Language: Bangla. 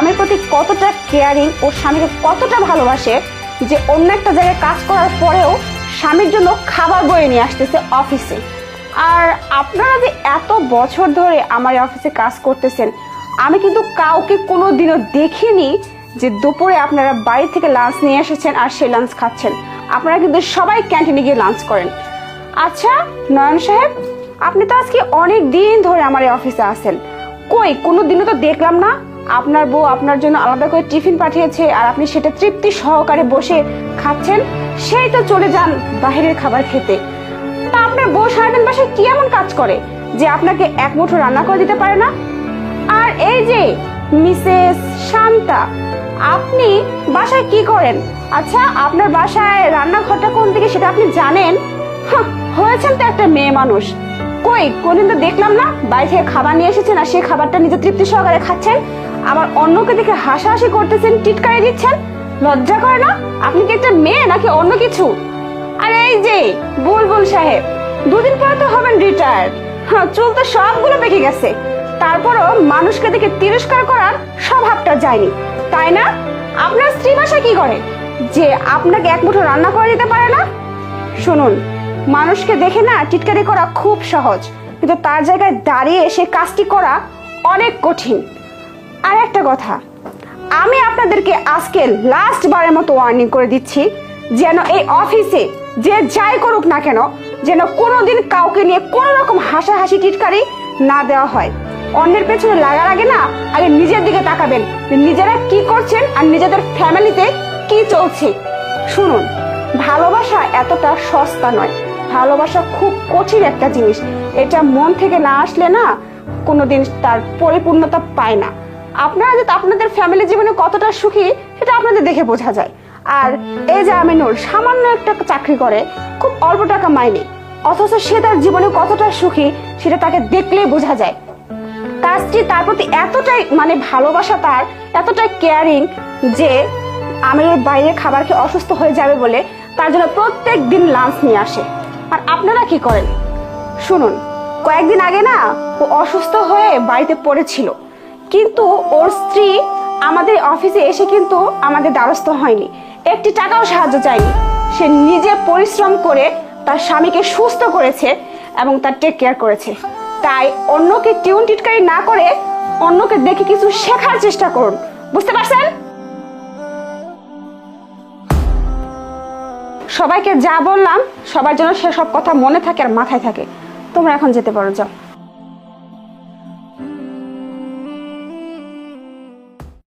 স্বামীর প্রতি কতটা কেয়ারিং ও স্বামীকে কতটা ভালোবাসে যে অন্য একটা জায়গায় কাজ করার পরেও স্বামীর জন্য খাবার বয়ে নিয়ে আসতেছে অফিসে। আর আপনারা যে এত বছর ধরে আমার অফিসে কাজ করতেছেন, আমি কিন্তু কাউকে কোনো দিনও দেখিনি যে দুপুরে আপনারা বাড়ি থেকে লাঞ্চ নিয়ে এসেছেন আর সেই লাঞ্চ খাচ্ছেন। আপনারা কিন্তু সবাই ক্যান্টিনে গিয়ে লাঞ্চ করেন। আচ্ছা নয়ন সাহেব, আপনি তো আজকে অনেক দিন ধরে আমার এই অফিসে আছেন, কই কোনো দিনও তো দেখলাম না আপনার বউ আপনার জন্য আলাদা করে টিফিন পাঠিয়েছে আর আপনি সেটা তৃপ্তি সহকারে বসে খাচ্ছেন। সেই তো চলে যান বাইরের খাবার খেতে। তা আপনার বউ সারাদিন বাসায় কি এমন কাজ করে যে আপনাকে এক মুঠো রান্না করে দিতে পারে না? আর এই যে মিসেস শান্তা, আপনি বাসায় কি করেন? আচ্ছা আপনার বাসায় রান্নাঘরটা কোন দিকে সেটা আপনি জানেন? হয়েছেন তো একটা মেয়ে মানুষ, কই কোনদিন তো দেখলাম না বাইরে থেকে খাবার নিয়ে এসেছেন আর সেই খাবারটা নিজে তৃপ্তি সহকারে খাচ্ছেন, আবার অন্যকে দেখে হাসাহাসি করতেছেন, টিটকারি দিচ্ছেন। লজ্জা করে না? আপনি কি একটা মেয়ে নাকি অন্য কিছু? আর এই যে বুলবুল সাহেব, দুদিন পরে তো হবেন রিটায়ার্ড, চুল তো সবগুলো পেকে গেছে, তারপরও মানুষকে দেখে তিরস্কার করার স্বভাবটা যায়নি, তাই না? আপনার স্ত্রী বাসায় কি করে যে আপনাকে এক মুঠো রান্না করে দিতে পারে না? শুনুন, মানুষকে দেখে না টিটকারি করা খুব সহজ, কিন্তু তার জায়গায় দাঁড়িয়ে সে কাজটি করা অনেক কঠিন। আর একটা কথা, আমি আপনাদেরকে আজকে লাস্ট বারের মতো ওয়ার্নিং করে দিচ্ছি, যেন এই অফিসে যে যাই করুক না কেন, যেন কোনোদিন কাউকে নিয়ে কোনো রকম হাসাহাসি টিটকারি না দেওয়া হয়। অন্যের পেছনে লাগার আগে না আগে নিজের দিকে তাকাবেন, নিজেরা কি করছেন আর নিজেদের ফ্যামিলিতে কি চলছে। শুনুন, ভালোবাসা এতটা সস্তা নয়, ভালোবাসা খুব কঠিন একটা জিনিস, এটা মন থেকে না আসলে না কোনোদিন তার পরিপূর্ণতা পায় না। আপনারা যে আপনাদের ফ্যামিলি জীবনে কতটা সুখী সেটা আপনাদের দেখে বোঝা যায়। আর এই যে আমিনুর সামান্য একটা চাকরি করে, খুব অল্প টাকা মাইনে, অথচ সে তার জীবনে কতটা সুখী সেটা তাকে দেখলেই বোঝা যায়। তার স্ত্রী তার প্রতি এতটাই ভালোবাসা, তার এতটাই কেয়ারিং যে আমিনুর বাইরে খাবার খেয়ে অসুস্থ হয়ে যাবে বলে তার জন্য প্রত্যেক দিন লাঞ্চ নিয়ে আসে। আর আপনারা কি করেন? শুনুন, কয়েকদিন আগে না ও অসুস্থ হয়ে বাড়িতে পড়েছিল, কিন্তু ওর স্ত্রী আমাদের অফিসে এসে কিন্তু আমাদের দ্বারস্থ হয়নি, একটি টাকাও সাহায্য চায়নি। সে নিজে পরিশ্রম করে তার স্বামীকে সুস্থ করেছে এবং তার টেক কেয়ার করেছে। তাই অন্যকে টিউন টিটকারি না করে অন্যকে দেখে কিছু শেখার চেষ্টা করুন, বুঝতে পারছেন? সবাইকে যা বললাম সবার জন্য সেসব কথা মনে থাকে আর মাথায় থাকে। তোমরা এখন যেতে পারো, যাও।